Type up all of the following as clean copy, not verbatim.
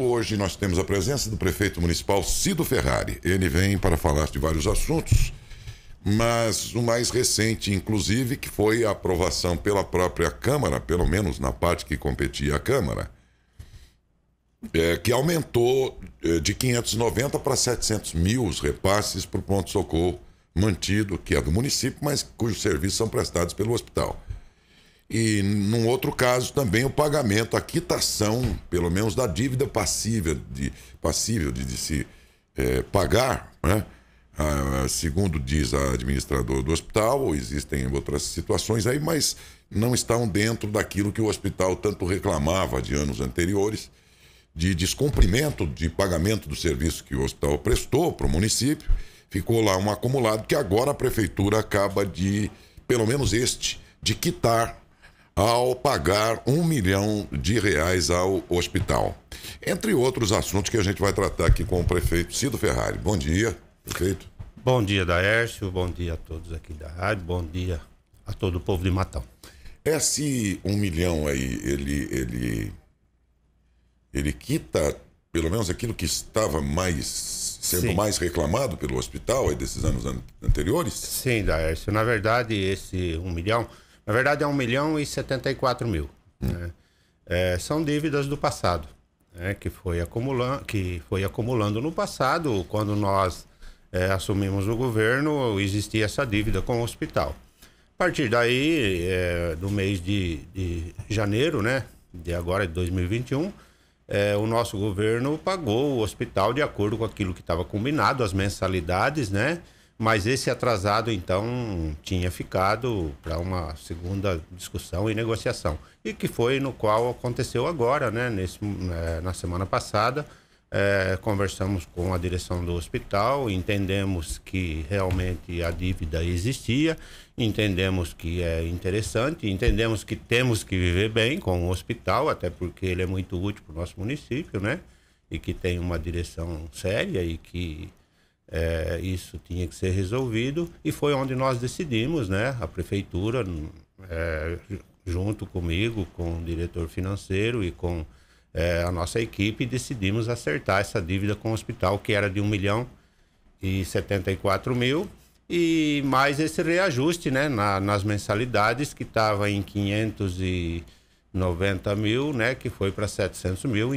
Hoje nós temos a presença do prefeito municipal Cido Ferrari. Ele vem para falar de vários assuntos, mas o mais recente, inclusive, que foi a aprovação pela própria Câmara, pelo menos na parte que competia à Câmara, que aumentou de 590 para 700 mil os repasses para o pronto-socorro mantido, que é do município, mas cujos serviços são prestados pelo hospital. E, num outro caso, também o pagamento, a quitação, pelo menos da dívida passível de se pagar, né? Segundo diz a administradora do hospital, existem outras situações aí, mas não estão dentro daquilo que o hospital tanto reclamava de anos anteriores, de descumprimento de pagamento do serviço que o hospital prestou para o município. Ficou lá um acumulado que agora a prefeitura acaba de, pelo menos de quitar ao pagar R$ 1 milhão ao hospital. Entre outros assuntos que a gente vai tratar aqui com o prefeito Cido Ferrari. Bom dia, prefeito. Bom dia, Daércio. Bom dia a todos aqui da rádio. Bom dia a todo o povo de Matão. Esse 1 milhão aí, ele quita pelo menos aquilo que estava sendo mais reclamado pelo hospital aí desses anos anteriores? Sim, Daércio. Na verdade, esse 1 milhão... Na verdade, é 1.074 mil. Né? São dívidas do passado, né? que foi acumulando no passado. Quando nós assumimos o governo, existia essa dívida com o hospital. A partir daí, do mês de janeiro, né? De agora, de 2021, o nosso governo pagou o hospital de acordo com aquilo que estava combinado, as mensalidades, né? Mas esse atrasado, então, tinha ficado para uma segunda discussão e negociação. E que foi no qual aconteceu agora, né? Na semana passada, conversamos com a direção do hospital, entendemos que realmente a dívida existia, entendemos que é interessante, entendemos que temos que viver bem com o hospital, até porque ele é muito útil para o nosso município, né? E que tem uma direção séria e que... isso tinha que ser resolvido, e foi onde nós decidimos, né? A prefeitura, junto comigo, com o diretor financeiro e com a nossa equipe, decidimos acertar essa dívida com o hospital, que era de 1.074 mil, e mais esse reajuste, né? Nas mensalidades, que estava em 590 mil, né? Que foi para 700 mil,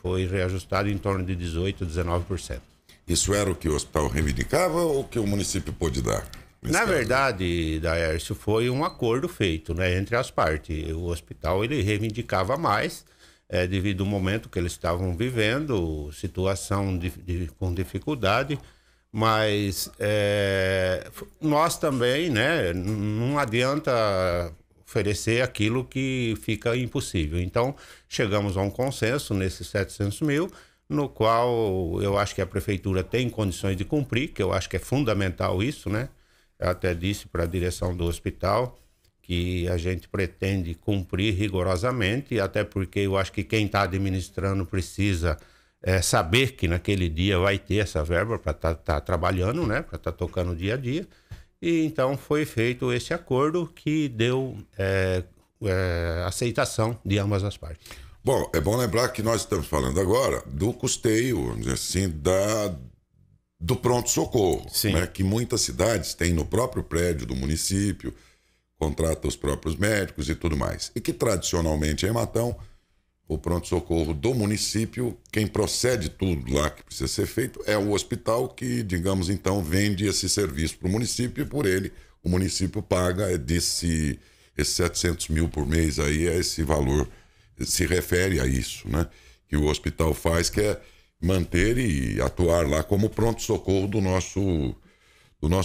foi reajustado em torno de 18%, 19%. Isso era o que o hospital reivindicava ou o que o município pôde dar? Na verdade, Daércio, foi um acordo feito, né, entre as partes. O hospital ele reivindicava mais, devido ao momento que eles estavam vivendo, situação com dificuldade, mas nós também, né, não adianta oferecer aquilo que fica impossível. Então, chegamos a um consenso nesses 700 mil, no qual eu acho que a prefeitura tem condições de cumprir, que eu acho que é fundamental isso, né? Eu até disse para a direção do hospital que a gente pretende cumprir rigorosamente, até porque eu acho que quem está administrando precisa saber que naquele dia vai ter essa verba para estar trabalhando, né? Para estar tocando dia a dia. E então foi feito esse acordo que deu aceitação de ambas as partes. Bom, é bom lembrar que nós estamos falando agora do custeio, vamos dizer assim, do pronto-socorro, né? Que muitas cidades têm no próprio prédio do município, contrata os próprios médicos e tudo mais. E que tradicionalmente em Matão, o pronto-socorro do município, quem procede tudo lá que precisa ser feito é o hospital que, digamos então, vende esse serviço para o município, e por ele o município paga esses 700 mil por mês aí, esse valor se refere a isso, né? Que o hospital faz, que é manter e atuar lá como pronto-socorro do nosso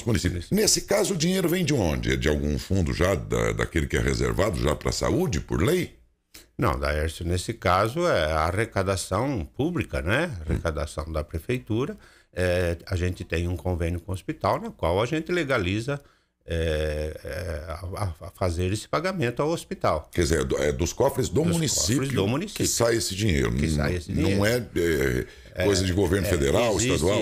município. Nesse caso, o dinheiro vem de onde? É de algum fundo já, daquele que é reservado já para a saúde, por lei? Não, Daércio, nesse caso é a arrecadação pública, né? Arrecadação da prefeitura. A gente tem um convênio com o hospital, no qual a gente legaliza a fazer esse pagamento ao hospital. Quer dizer, dos cofres do município que sai esse dinheiro. Não é coisa de governo federal, estadual?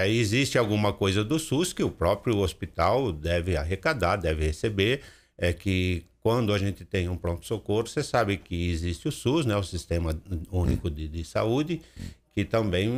Existe alguma coisa do SUS que o próprio hospital deve arrecadar, deve receber. é que quando a gente tem um pronto-socorro, você sabe que existe o SUS, né, o Sistema Único de Saúde, que também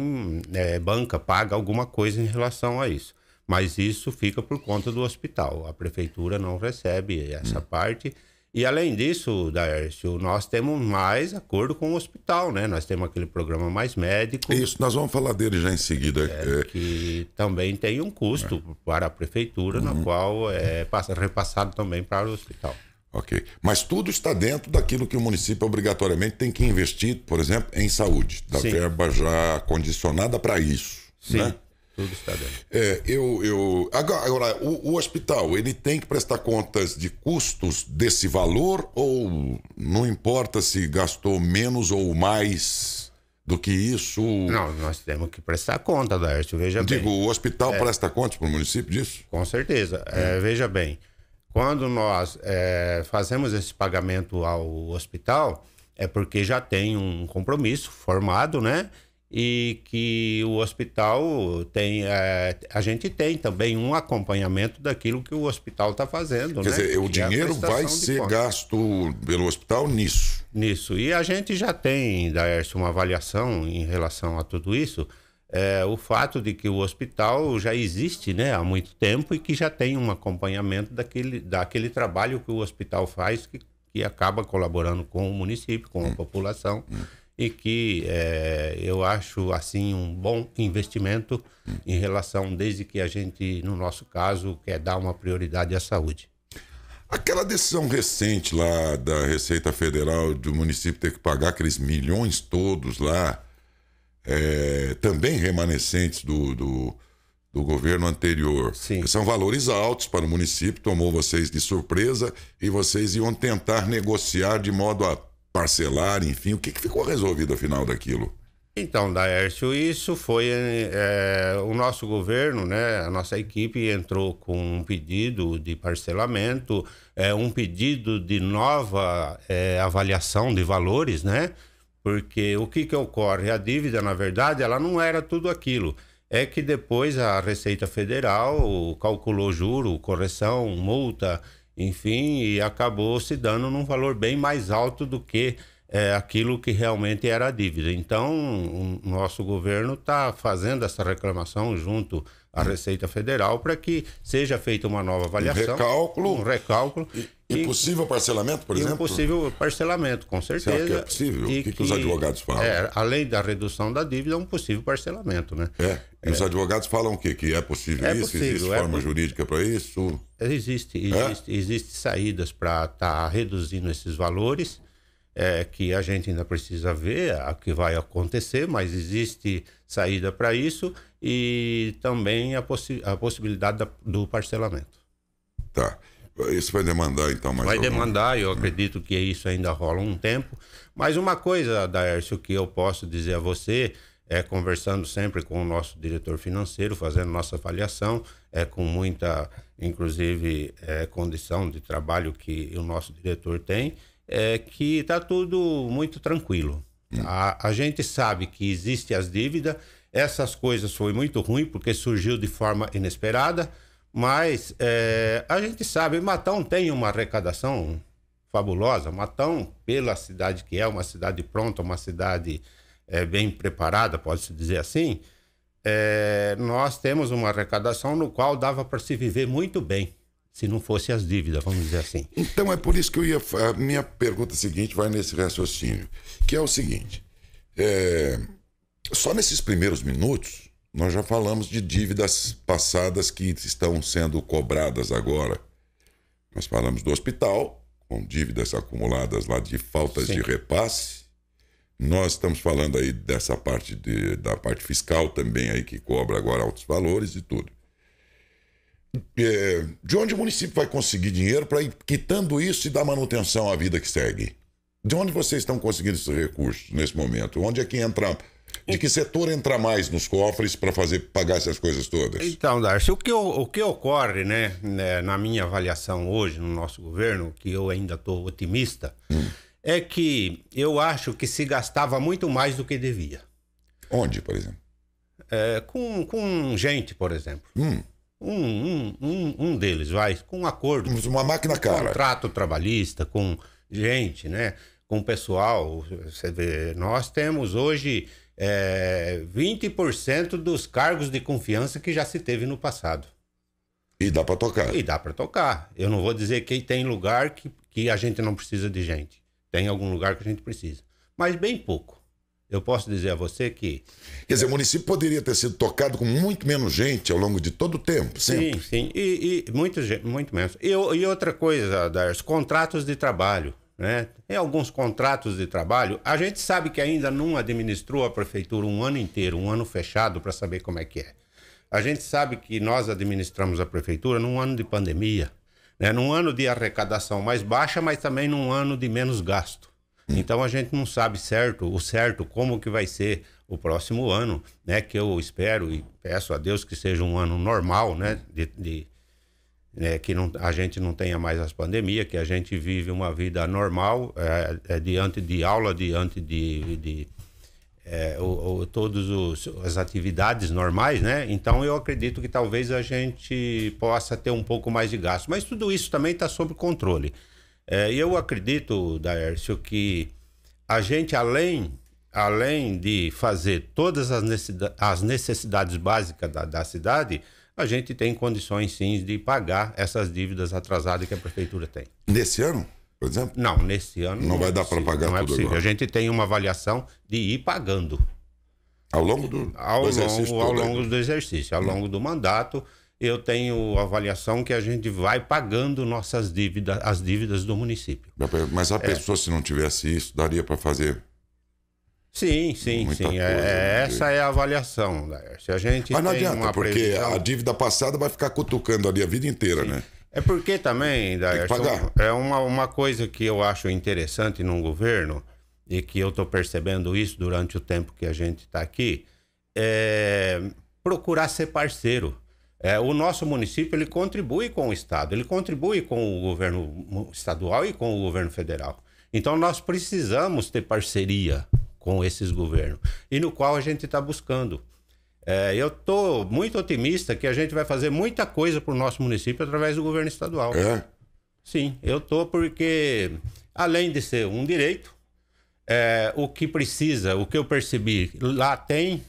paga alguma coisa em relação a isso. Mas isso fica por conta do hospital. A prefeitura não recebe essa parte. E além disso, Daércio, nós temos mais acordo com o hospital, né? Nós temos aquele programa Mais Médico. Isso, nós vamos falar dele já em seguida. Que também tem um custo para a prefeitura, no qual é repassado também para o hospital. Ok. Mas tudo está dentro daquilo que o município obrigatoriamente tem que investir, por exemplo, em saúde. Da verba já condicionada para isso. Sim. Né? Tudo está dentro. Agora, o hospital, ele tem que prestar contas de custos desse valor ou não importa se gastou menos ou mais do que isso? Não, nós temos que prestar conta, Daércio, veja bem. O hospital presta contas para o município disso? Com certeza. Veja bem, quando nós fazemos esse pagamento ao hospital, é porque já tem um compromisso formado, né? E que o hospital tem, a gente tem também um acompanhamento daquilo que o hospital está fazendo. Quer dizer, o dinheiro vai ser gasto pelo hospital nisso? Nisso. E a gente já tem, Daércio, uma avaliação em relação a tudo isso. O fato de que o hospital já existe, né, há muito tempo e que já tem um acompanhamento daquele trabalho que o hospital faz que acaba colaborando com o município, com a população. E que eu acho, assim, um bom investimento em relação, desde que a gente, no nosso caso, quer dar uma prioridade à saúde. Aquela decisão recente lá da Receita Federal do município ter que pagar aqueles milhões todos lá, também remanescentes do governo anterior. Sim. São valores altos para o município, tomou vocês de surpresa e vocês iam tentar negociar de modo a parcelar, enfim. O que ficou resolvido afinal daquilo? Então, Daércio, isso foi o nosso governo, né? A nossa equipe entrou com um pedido de parcelamento, um pedido de nova avaliação de valores, né? Porque o que ocorre? A dívida, na verdade, ela não era tudo aquilo. É que depois a Receita Federal calculou juro, correção, multa, enfim, e acabou se dando num valor bem mais alto do que aquilo que realmente era a dívida. Então, o nosso governo está fazendo essa reclamação junto à Receita Federal para que seja feita uma nova avaliação. Um recálculo. E possível parcelamento, por exemplo? Possível parcelamento, com certeza. Será que é possível? O que os advogados falam? Além da redução da dívida, um possível parcelamento, né? E os advogados falam o quê? Que é possível isso? Possível, existe forma jurídica para isso? Existe saídas para estar reduzindo esses valores, que a gente ainda precisa ver o que vai acontecer, mas existe saída para isso e também a possibilidade do parcelamento. Tá. Isso vai demandar, então, mais Vai demandar, eu acredito que isso ainda rola um tempo. Mas uma coisa, Daércio, que eu posso dizer a você, conversando sempre com o nosso diretor financeiro, fazendo nossa avaliação, com muita, inclusive, condição de trabalho que o nosso diretor tem, que está tudo muito tranquilo. A gente sabe que existem as dívidas, essas coisas foi muito ruim porque surgiu de forma inesperada, mas a gente sabe, Matão tem uma arrecadação fabulosa. Matão, pela cidade que é, uma cidade pronta, uma cidade bem preparada, pode-se dizer assim, nós temos uma arrecadação no qual dava para se viver muito bem, se não fosse as dívidas, vamos dizer assim. Então é por isso que a minha pergunta seguinte vai nesse raciocínio, que é o seguinte, só nesses primeiros minutos nós já falamos de dívidas passadas que estão sendo cobradas agora. Nós falamos do hospital, com dívidas acumuladas lá de faltas de repasse. Nós estamos falando aí dessa parte da parte fiscal também aí que cobra agora altos valores e tudo. De onde o município vai conseguir dinheiro para ir quitando isso e dar manutenção à vida que segue? De onde vocês estão conseguindo esses recursos nesse momento? Onde é que entra... De que setor entra mais nos cofres para pagar essas coisas todas? Então, Darcy, o que ocorre, né, na minha avaliação hoje no nosso governo, que eu ainda estou otimista, é que eu acho que se gastava muito mais do que devia. Onde, por exemplo? Com gente, por exemplo. um deles, com um acordo. Uma máquina cara. Contrato trabalhista, com gente, né? Com pessoal. Você vê, nós temos hoje 20% dos cargos de confiança que já se teve no passado. E dá para tocar. E dá para tocar. Eu não vou dizer que tem lugar que a gente não precisa de gente. Tem algum lugar que a gente precisa. Mas bem pouco. Eu posso dizer a você que... Quer dizer, o município poderia ter sido tocado com muito menos gente ao longo de todo o tempo, sempre. Sim. E muito menos. E outra coisa, Darcy, contratos de trabalho, né? Tem alguns contratos de trabalho. A gente sabe que ainda não administrou a prefeitura um ano inteiro, um ano fechado, para saber como é que é. A gente sabe que nós administramos a prefeitura num ano de pandemia, né? Num ano de arrecadação mais baixa, mas também num ano de menos gasto. Então a gente não sabe o certo como que vai ser o próximo ano, né? Que eu espero e peço a Deus que seja um ano normal, né? Que a gente não tenha mais as pandemias, que a gente vive uma vida normal, diante de aula, diante de todas as atividades normais, né? Então eu acredito que talvez a gente possa ter um pouco mais de gasto. Mas tudo isso também está sob controle. Eu acredito, Daércio, que a gente, além de fazer todas as necessidades básicas da cidade, a gente tem condições, sim, de pagar essas dívidas atrasadas que a prefeitura tem. Nesse ano, por exemplo? Não, nesse ano não vai dar para pagar tudo tudo agora. A gente tem uma avaliação de ir pagando. Ao longo do exercício? Ao longo do exercício, ao longo do mandato, eu tenho avaliação que a gente vai pagando nossas dívidas, as dívidas do município. Mas a pessoa, se não tivesse isso, daria para fazer? Sim. Essa é a avaliação. Se a gente mas não tem adianta, uma porque previsão... a dívida passada vai ficar cutucando ali a vida inteira, né? É porque também, é uma coisa que eu acho interessante num governo, e que eu estou percebendo isso durante o tempo que a gente está aqui, é procurar ser parceiro. O nosso município, ele contribui com o Estado, ele contribui com o governo estadual e com o governo federal. Então, nós precisamos ter parceria com esses governos, e no qual a gente está buscando. Eu estou muito otimista que a gente vai fazer muita coisa para o nosso município através do governo estadual. Sim, eu estou porque, além de ser um direito, o que precisa, o que eu percebi, lá tem...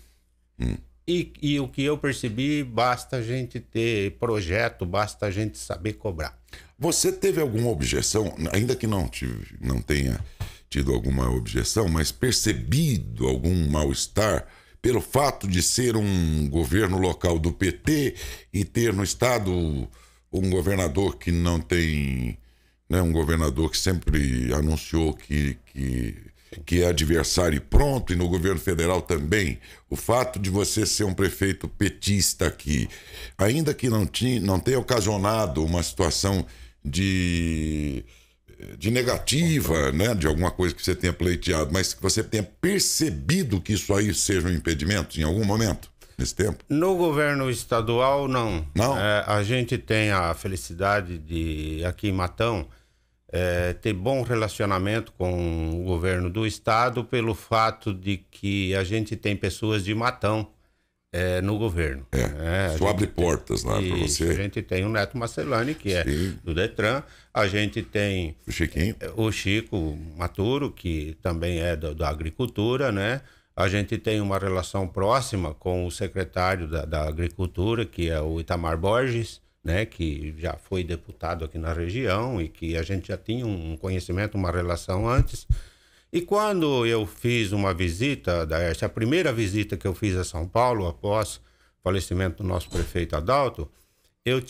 E o que eu percebi, basta a gente ter projeto, basta a gente saber cobrar. Você teve alguma objeção, ainda que não tenha tido alguma objeção, mas percebido algum mal-estar pelo fato de ser um governo local do PT e ter no estado um governador que não tem, né, um governador que sempre anunciou que é adversário e pronto, e no governo federal também, o fato de você ser um prefeito petista aqui, ainda que não tenha ocasionado uma situação de negativa, né, de alguma coisa que você tenha pleiteado, mas que você tenha percebido que isso aí seja um impedimento em algum momento, nesse tempo? No governo estadual, não. Não? A gente tem a felicidade de, aqui em Matão, ter bom relacionamento com o governo do estado pelo fato de que a gente tem pessoas de Matão no governo. Isso abre portas lá para você. A gente tem o Neto Marcelani, que é do Detran. A gente tem o Chiquinho. O Chico Maturo, que também é da agricultura, né? A gente tem uma relação próxima com o secretário da Agricultura, que é o Itamar Borges, né, que já foi deputado aqui na região e que a gente já tinha um conhecimento, uma relação antes. E quando eu fiz uma visita, a primeira visita que eu fiz a São Paulo, após o falecimento do nosso prefeito Adalto, eu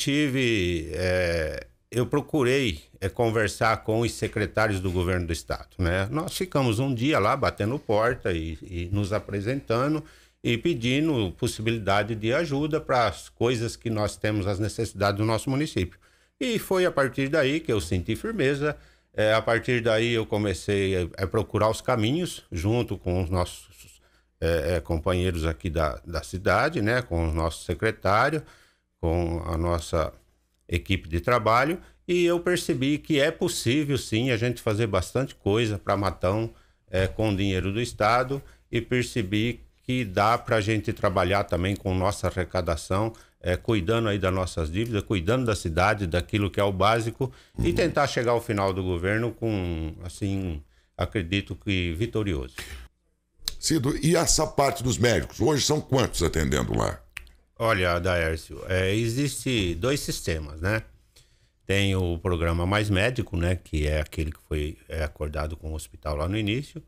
procurei conversar com os secretários do governo do estado, né? Nós ficamos um dia lá batendo porta e nos apresentando e pedindo possibilidade de ajuda para as coisas que nós temos, as necessidades do nosso município. E foi a partir daí que eu senti firmeza. A partir daí eu comecei a procurar os caminhos junto com os nossos companheiros aqui da cidade, né, com o nosso secretário, com a nossa equipe de trabalho, e eu percebi que é possível sim a gente fazer bastante coisa para Matão com o dinheiro do estado, e percebi que dá para a gente trabalhar também com nossa arrecadação, cuidando aí das nossas dívidas, cuidando da cidade, daquilo que é o básico, e tentar chegar ao final do governo com, assim, acredito que vitorioso. Cido, e essa parte dos médicos? Hoje são quantos atendendo lá? Olha, Daércio, existe 2 sistemas, né? Tem o programa Mais Médico, né? Que é aquele que foi acordado com o hospital lá no início.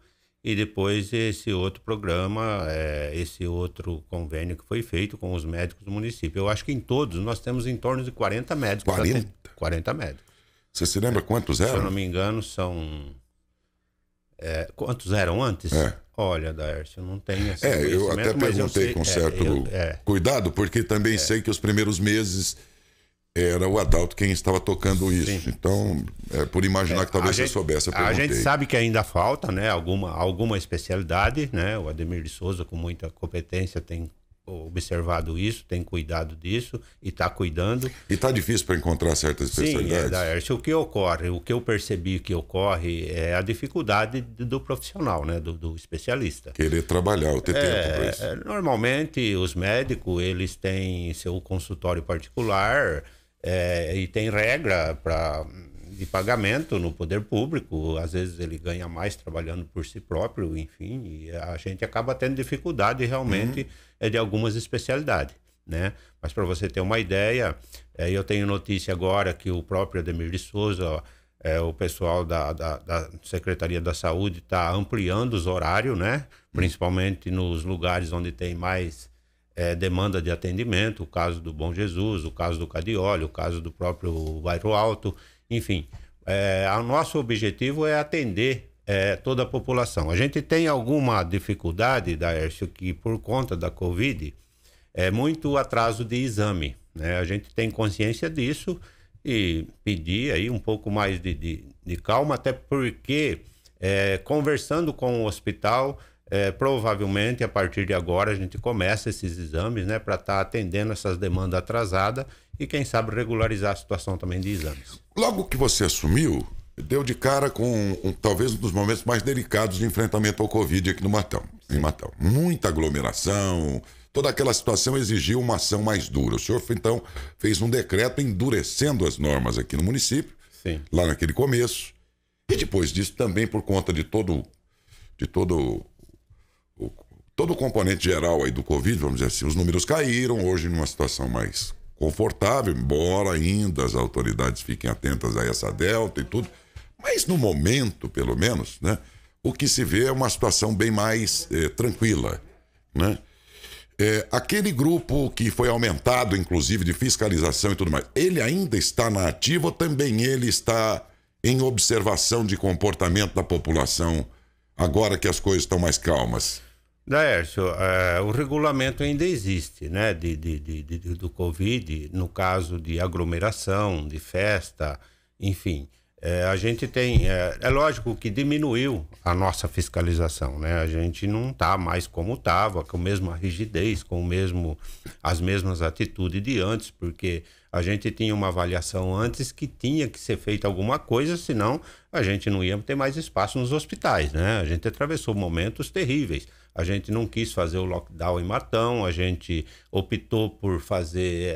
E depois esse outro programa, esse outro convênio que foi feito com os médicos do município. Eu acho que em todos nós temos em torno de 40 médicos. 40? 40 médicos. Você se lembra quantos eram? Se eu não me engano, são... quantos eram antes? Olha, Daércio, eu não tenho esse eu até perguntei com certo cuidado, porque também sei que os primeiros meses era o Adalto quem estava tocando isso. Sim. Então, por imaginar que talvez você soubesse, eu perguntei. A gente sabe que ainda falta, né, alguma especialidade, né? O Ademir de Souza, com muita competência, tem observado isso, tem cuidado disso e está cuidando. E está difícil para encontrar certas especialidades? Sim, Daércio, o que ocorre, o que eu percebi que ocorre é a dificuldade do profissional, né, do especialista. Querer trabalhar, ou ter tempo para isso. Normalmente, os médicos, eles têm seu consultório particular e tem regra de pagamento no poder público. Às vezes ele ganha mais trabalhando por si próprio, enfim, e a gente acaba tendo dificuldade realmente de algumas especialidades, né? Mas para você ter uma ideia, eu tenho notícia agora que o próprio Ademir de Souza, o pessoal da Secretaria da Saúde está ampliando os horários, né? Principalmente nos lugares onde tem mais demanda de atendimento, o caso do Bom Jesus, o caso do Cadioli, o caso do próprio Bairro Alto, enfim. O nosso objetivo é atender toda a população. A gente tem alguma dificuldade, Daércio, que por conta da Covid, muito atraso de exame, né? A gente tem consciência disso e pedir aí um pouco mais de calma, até porque conversando com o hospital, provavelmente a partir de agora a gente começa esses exames, né, para estar atendendo essas demandas atrasadas e quem sabe regularizar a situação também de exames. Logo que você assumiu, deu de cara com talvez um dos momentos mais delicados de enfrentamento ao Covid aqui no Matão, em Matão. Muita aglomeração, toda aquela situação exigiu uma ação mais dura. O senhor, então, fez um decreto endurecendo as normas aqui no município, sim, lá naquele começo, e depois disso também por conta de todo o componente geral aí do Covid, vamos dizer assim, os números caíram, hoje numa situação mais confortável, embora ainda as autoridades fiquem atentas a essa delta e tudo, mas no momento, pelo menos, né, o que se vê é uma situação bem mais tranquila, né? Aquele grupo que foi aumentado, inclusive, de fiscalização e tudo mais, ele ainda está na ativa ou também ele está em observação de comportamento da população agora que as coisas estão mais calmas? Daércio, o regulamento ainda existe, né, do Covid, no caso de aglomeração, de festa, enfim. A gente tem... É lógico que diminuiu a nossa fiscalização, né? A gente não está mais como estava, com a mesma rigidez, as mesmas atitudes de antes, porque a gente tinha uma avaliação antes que tinha que ser feita alguma coisa, senão a gente não ia ter mais espaço nos hospitais, né? A gente atravessou momentos terríveis. A gente não quis fazer o lockdown em Matão, a gente optou por fazer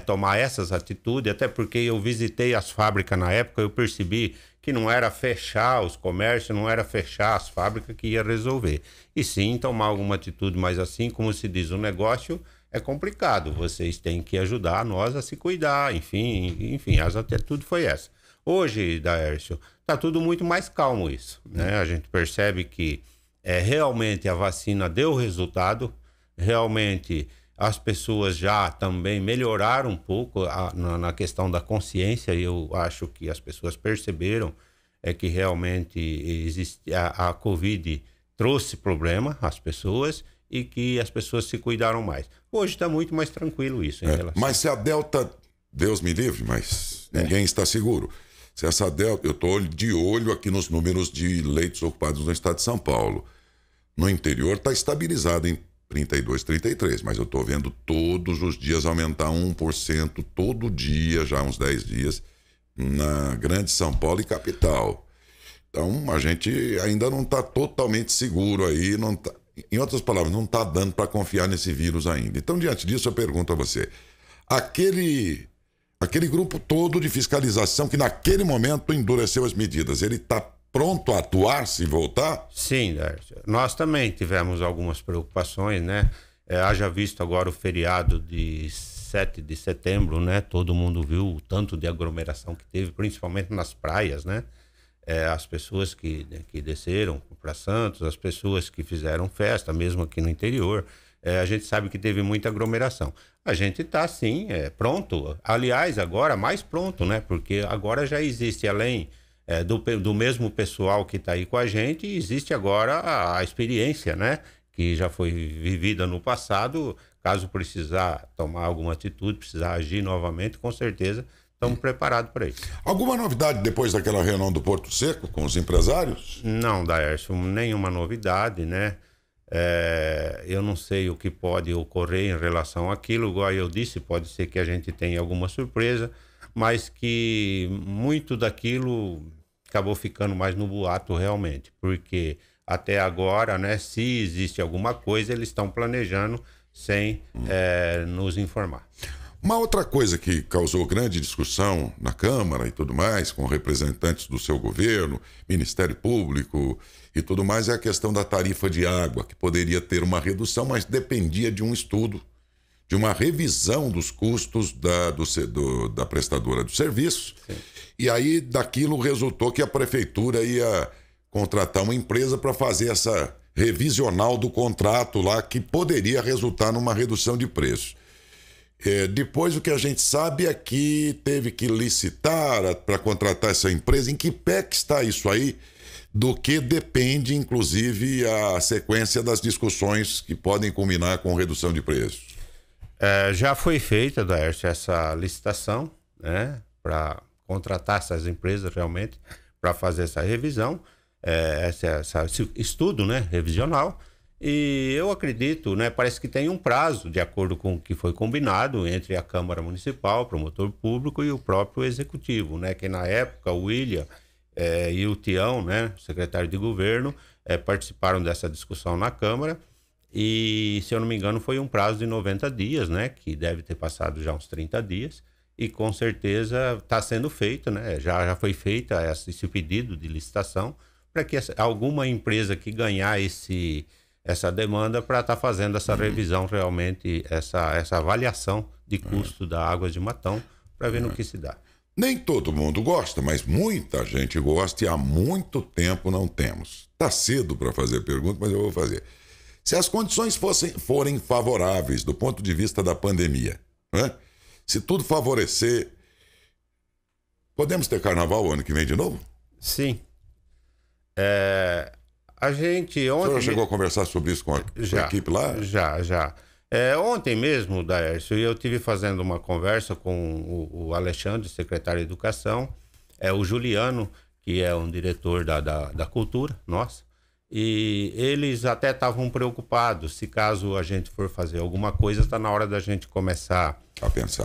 tomar essas atitudes, até porque eu visitei as fábricas na época, eu percebi que não era fechar os comércios, não era fechar as fábricas que ia resolver, e sim tomar alguma atitude, mas assim, como se diz, o negócio é complicado, vocês têm que ajudar nós a se cuidar, enfim, a atitude foi essa. Hoje, Daércio, está tudo muito mais calmo isso, né? A gente percebe que realmente a vacina deu resultado, realmente as pessoas já também melhoraram um pouco na questão da consciência, e eu acho que as pessoas perceberam que realmente a Covid trouxe problema às pessoas e que as pessoas se cuidaram mais. Hoje está muito mais tranquilo isso. Mas se a Delta, Deus me livre, mas ninguém está seguro. Se essa Delta, eu estou de olho aqui nos números de leitos ocupados no estado de São Paulo. No interior está estabilizado em 32, 33, mas eu estou vendo todos os dias aumentar 1%, todo dia, já há uns 10 dias, na grande São Paulo e capital. Então, a gente ainda não está totalmente seguro aí, não tá... Em outras palavras, não está dando para confiar nesse vírus ainda. Então, diante disso, eu pergunto a você, aquele grupo todo de fiscalização que naquele momento endureceu as medidas, ele está pronto a atuar se voltar? Sim, Darcy. Nós também tivemos algumas preocupações, né? Haja visto agora o feriado de 7 de setembro, né? Todo mundo viu o tanto de aglomeração que teve, principalmente nas praias, né? As pessoas que desceram para Santos, as pessoas que fizeram festa, mesmo aqui no interior, a gente sabe que teve muita aglomeração. A gente está, sim, pronto. Aliás, agora mais pronto, né? Porque agora já existe, além do mesmo pessoal que está aí com a gente, existe agora a experiência, né? Que já foi vivida no passado. Caso precisar tomar alguma atitude, precisar agir novamente, com certeza estamos preparados para isso. Alguma novidade depois daquela reunião do Porto Seco com os empresários? Não, Daércio, nenhuma novidade, né? Eu não sei o que pode ocorrer em relação àquilo, igual eu disse, pode ser que a gente tenha alguma surpresa, mas que muito daquilo acabou ficando mais no boato realmente, porque até agora, né, se existe alguma coisa, eles estão planejando sem nos informar. Uma outra coisa que causou grande discussão na Câmara e tudo mais, com representantes do seu governo, Ministério Público e tudo mais, é a questão da tarifa de água, que poderia ter uma redução, mas dependia de um estudo, de uma revisão dos custos da prestadora do serviço. Sim. E aí, daquilo resultou que a prefeitura ia contratar uma empresa para fazer essa revisional do contrato lá, que poderia resultar numa redução de preço. Depois, o que a gente sabe é que teve que licitar para contratar essa empresa. Em que pé que está isso aí? Do que depende, inclusive, a sequência das discussões que podem culminar com redução de preços? Já foi feita, Daércio, essa licitação, né, para contratar essas empresas realmente para fazer essa revisão, esse estudo, né, revisional. E eu acredito, né, parece que tem um prazo, de acordo com o que foi combinado entre a Câmara Municipal, o promotor público e o próprio Executivo, né, que na época o William e o Tião, né, secretário de governo, participaram dessa discussão na Câmara e, se eu não me engano, foi um prazo de 90 dias, né, que deve ter passado já uns 30 dias e com certeza está sendo feito, né, já foi feita esse pedido de licitação para que alguma empresa que ganhar essa demanda para estar fazendo essa revisão realmente, essa avaliação de custo da Águas de Matão para ver no que se dá. Nem todo mundo gosta, mas muita gente gosta e há muito tempo não temos. Tá cedo para fazer pergunta, mas eu vou fazer. Se as condições forem favoráveis do ponto de vista da pandemia, né? Se tudo favorecer, podemos ter carnaval o ano que vem de novo? Sim. A gente ontem... O senhor chegou a conversar sobre isso com a equipe lá? Já. Ontem mesmo, Daércio, eu estive fazendo uma conversa com o Alexandre, secretário de Educação, o Juliano, que é um diretor da cultura, nossa, e eles até estavam preocupados, se caso a gente for fazer alguma coisa, está na hora da gente começar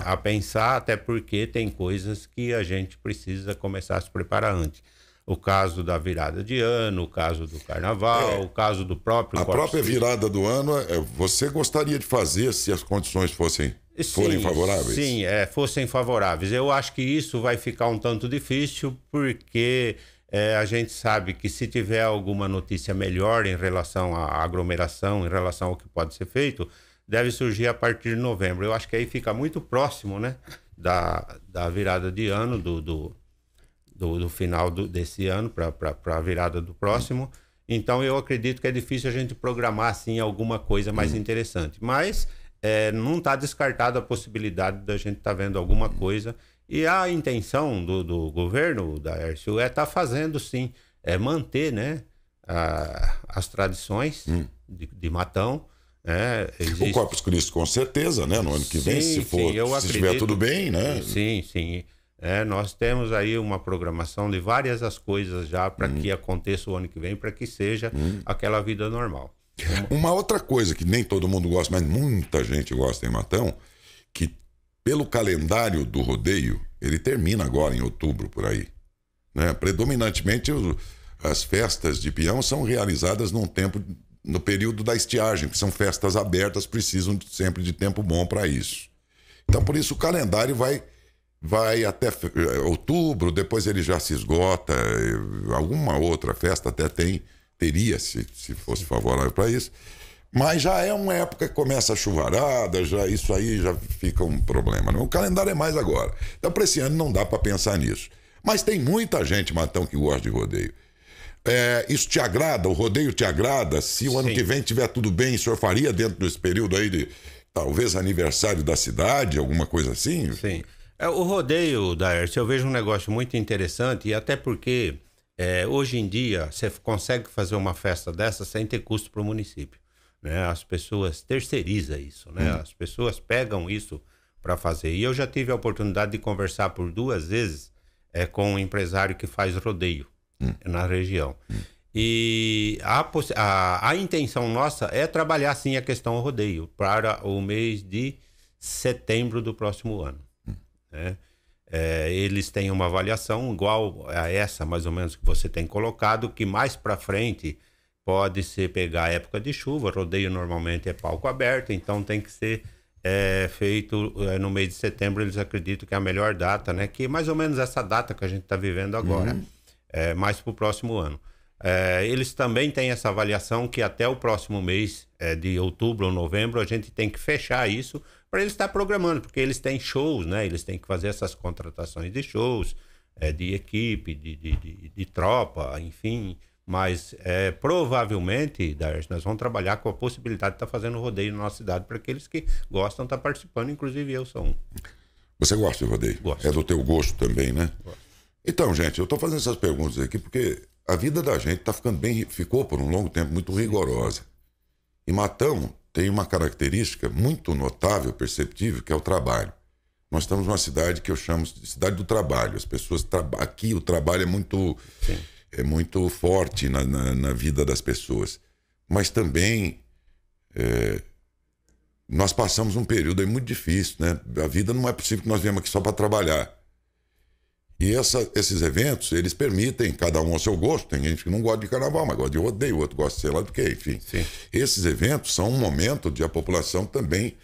a pensar, até porque tem coisas que a gente precisa começar a se preparar antes. O caso da virada de ano, o caso do carnaval, o caso do próprio... A própria virada do ano, você gostaria de fazer se as condições forem favoráveis? Sim, fossem favoráveis. Eu acho que isso vai ficar um tanto difícil, porque a gente sabe que se tiver alguma notícia melhor em relação à aglomeração, em relação ao que pode ser feito, deve surgir a partir de novembro. Eu acho que aí fica muito próximo, né, da virada de ano, do final desse ano para a virada do próximo. Então eu acredito que é difícil a gente programar assim alguma coisa mais interessante, mas não está descartada a possibilidade da gente estar vendo alguma coisa, e a intenção do governo, da Daércio, estar fazendo sim, manter, né, as tradições de Matão. O Corpus Christi com certeza, né, no ano que vem, se estiver tudo bem, né? Sim. Nós temos aí uma programação de várias as coisas já para que aconteça o ano que vem, para que seja aquela vida normal. Uma outra coisa que nem todo mundo gosta, mas muita gente gosta em Matão, que pelo calendário do rodeio, ele termina agora em outubro, por aí, né? Predominantemente as festas de peão são realizadas num tempo no período da estiagem, que são festas abertas, precisam sempre de tempo bom para isso. Então, por isso, o calendário vai até outubro, depois ele já se esgota. Alguma outra festa até teria, se fosse favorável para isso. Mas já é uma época que começa a chuvarada, isso aí já fica um problema. Né? O calendário é mais agora. Então, para esse ano não dá para pensar nisso. Mas tem muita gente, Matão, que gosta de rodeio. Isso te agrada? O rodeio te agrada? Se o ano que vem tiver tudo bem, o senhor faria dentro desse período aí de talvez aniversário da cidade, alguma coisa assim? Sim. O rodeio, Daércio, eu vejo um negócio muito interessante, e até porque hoje em dia você consegue fazer uma festa dessa sem ter custo para o município. Né? As pessoas terceirizam isso, né? As pessoas pegam isso para fazer. E eu já tive a oportunidade de conversar por 2 vezes com um empresário que faz rodeio na região. E a intenção nossa é trabalhar sim a questão rodeio para o mês de setembro do próximo ano. Né? Eles têm uma avaliação igual a essa, mais ou menos, que você tem colocado, que mais para frente pode ser pegar a época de chuva. Rodeio normalmente é palco aberto, então tem que ser feito no mês de setembro. Eles acreditam que é a melhor data, né? Que é mais ou menos essa data que a gente está vivendo agora, mais para o próximo ano. Eles também têm essa avaliação que até o próximo mês de outubro ou novembro a gente tem que fechar isso para eles estar programando, porque eles têm shows, né? Eles têm que fazer essas contratações de shows, de equipe, de tropa, enfim. Mas provavelmente, Daércio, nós vamos trabalhar com a possibilidade de estar fazendo rodeio na nossa cidade para aqueles que gostam de estar participando, inclusive eu sou um. Você gosta de rodeio? Gosto. É do teu gosto também, né? Gosto. Então, gente, eu estou fazendo essas perguntas aqui porque a vida da gente ficou por um longo tempo muito rigorosa. E Matão tem uma característica muito notável, perceptível, que é o trabalho. Nós estamos numa cidade que eu chamo de cidade do trabalho. As pessoas aqui o trabalho é muito forte na vida das pessoas. Mas também nós passamos um período aí muito difícil, né? A vida não é possível que nós viemos aqui só para trabalhar. E esses eventos, eles permitem, cada um ao seu gosto. Tem gente que não gosta de carnaval, mas gosta de rodeio, outro gosta de sei lá do que, enfim. Sim. Esses eventos são um momento de a população também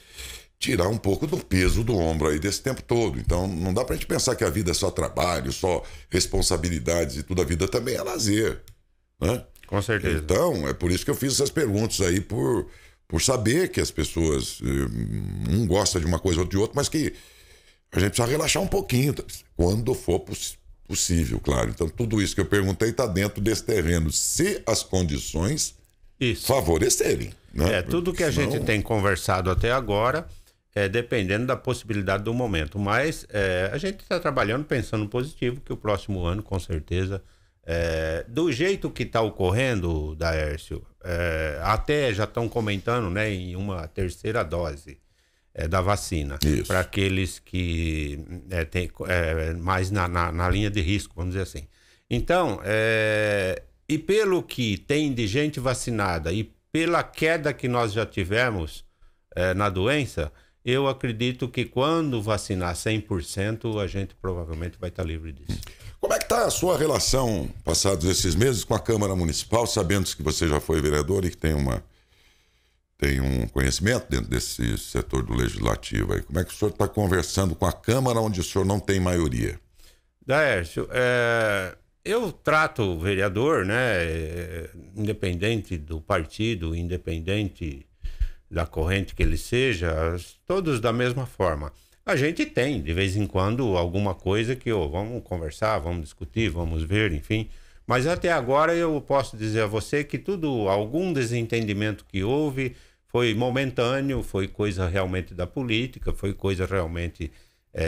tirar um pouco do peso do ombro aí desse tempo todo. Então, não dá pra gente pensar que a vida é só trabalho, só responsabilidades e tudo. A vida também é lazer, né? Com certeza. Então, é por isso que eu fiz essas perguntas aí, por saber que as pessoas um gosta de uma coisa ou de outra, mas que a gente precisa relaxar um pouquinho, quando for possível, claro. Então, tudo isso que eu perguntei está dentro desse terreno, se as condições favorecerem. Né? Tudo que a gente tem conversado até agora dependendo da possibilidade do momento. Mas a gente está trabalhando pensando positivo, que o próximo ano, com certeza, do jeito que está ocorrendo, Daércio, até já estão comentando, né, em uma terceira dose da vacina, para aqueles que têm mais na linha de risco, vamos dizer assim. Então, e pelo que tem de gente vacinada e pela queda que nós já tivemos na doença, eu acredito que quando vacinar 100%, a gente provavelmente vai estar livre disso. Como é que está a sua relação, passados esses meses, com a Câmara Municipal, sabendo que você já foi vereador e que tem um conhecimento dentro desse setor do Legislativo aí? Como é que o senhor está conversando com a Câmara onde o senhor não tem maioria? Daércio, eu trato o vereador, né, independente do partido, independente da corrente que ele seja, todos da mesma forma. A gente tem, de vez em quando, alguma coisa que vamos conversar, vamos discutir, vamos ver, enfim. Mas até agora eu posso dizer a você que algum desentendimento que houve foi momentâneo, foi coisa realmente da política, foi coisa realmente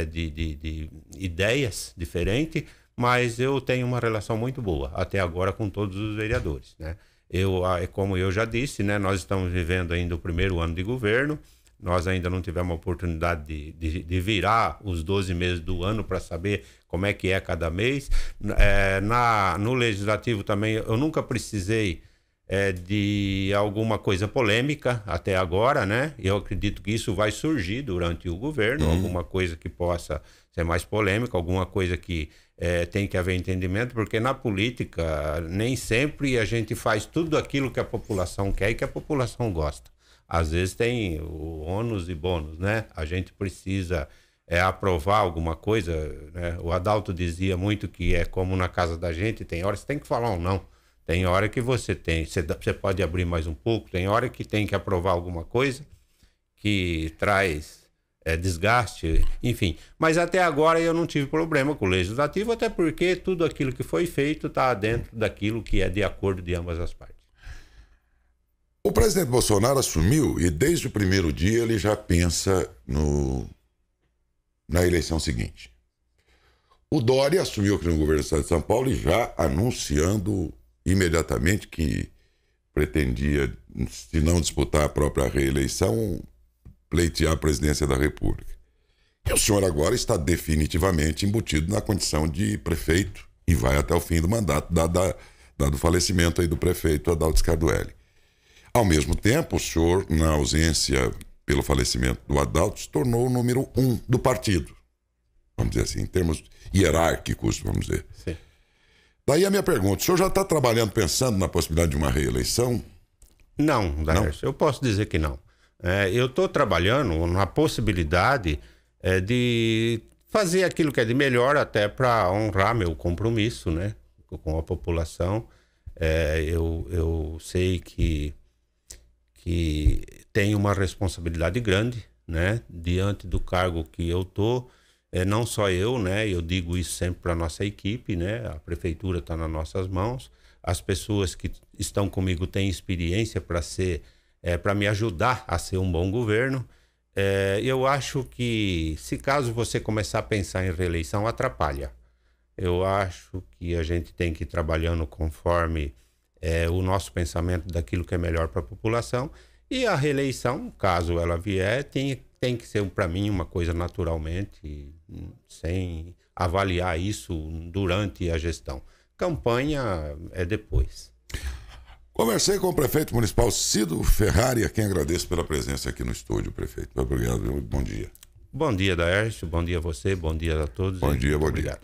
de ideias diferentes, mas eu tenho uma relação muito boa até agora com todos os vereadores, né? Como eu já disse, né, nós estamos vivendo ainda o primeiro ano de governo, nós ainda não tivemos a oportunidade de virar os 12 meses do ano para saber como é que é cada mês. No Legislativo também, eu nunca precisei de alguma coisa polêmica até agora, né? Eu acredito que isso vai surgir durante o governo, alguma coisa que possa ser mais polêmica, alguma coisa que tem que haver entendimento, porque na política nem sempre a gente faz tudo aquilo que a população quer e que a população gosta. Às vezes tem o ônus e bônus, né? A gente precisa aprovar alguma coisa, né? O Adalto dizia muito que é como na casa da gente, tem hora que você tem que falar um não. Tem hora que você pode abrir mais um pouco, tem hora que tem que aprovar alguma coisa que traz desgaste, enfim. Mas até agora eu não tive problema com o legislativo, até porque tudo aquilo que foi feito está dentro daquilo que é de acordo de ambas as partes. O presidente Bolsonaro assumiu e desde o primeiro dia ele já pensa na eleição seguinte. O Dória assumiu aqui no governo do estado de São Paulo e já anunciando imediatamente que pretendia, se não disputar a própria reeleição, pleitear a presidência da República. E o senhor agora está definitivamente embutido na condição de prefeito e vai até o fim do mandato, dado o falecimento aí do prefeito Adalto Scardoelli. Ao mesmo tempo, o senhor, na ausência pelo falecimento do Adalto, se tornou o número 1 do partido. Vamos dizer assim, em termos hierárquicos, vamos dizer. Sim. Daí a minha pergunta, o senhor já está trabalhando, pensando na possibilidade de uma reeleição? Não, Daércio, eu posso dizer que não. Eu estou trabalhando na possibilidade de fazer aquilo que é de melhor até para honrar meu compromisso, né, com a população. Eu sei que tenho uma responsabilidade grande, né, diante do cargo que eu estou. Não só eu, né, eu digo isso sempre para a nossa equipe, né, a prefeitura está nas nossas mãos, as pessoas que estão comigo têm experiência para me ajudar a ser um bom governo. Eu acho que, se caso você começar a pensar em reeleição, atrapalha. Eu acho que a gente tem que ir trabalhando conforme o nosso pensamento daquilo que é melhor para a população. E a reeleição, caso ela vier, tem que ser para mim uma coisa naturalmente, sem avaliar isso durante a gestão. Campanha é depois. Conversei com o prefeito municipal Cido Ferrari, a quem agradeço pela presença aqui no estúdio, prefeito. Obrigado, bom dia. Bom dia, Daércio, bom dia a você, bom dia a todos. Bom dia, bom dia. Obrigado.